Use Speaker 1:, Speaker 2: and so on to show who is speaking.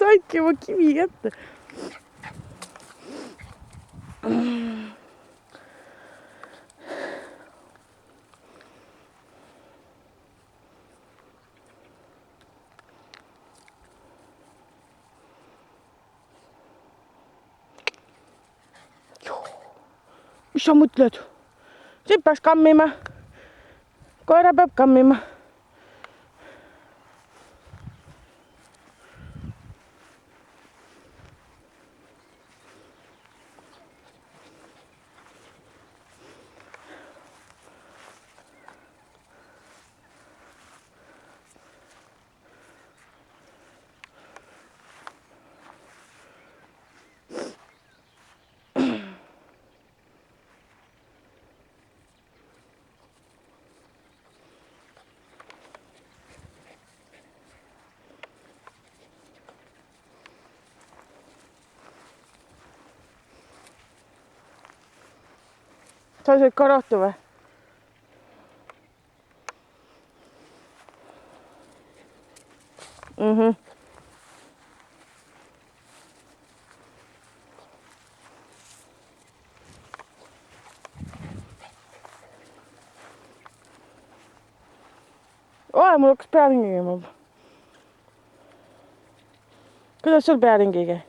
Speaker 1: kaikki mun kivi jättä. Mis sa mõtled? Siin peaks kammima. Koera peab kammima. Sa sööd ka rohtu või? Mul hakkas pea ringi käima. Kuidas sul pea ringi käib?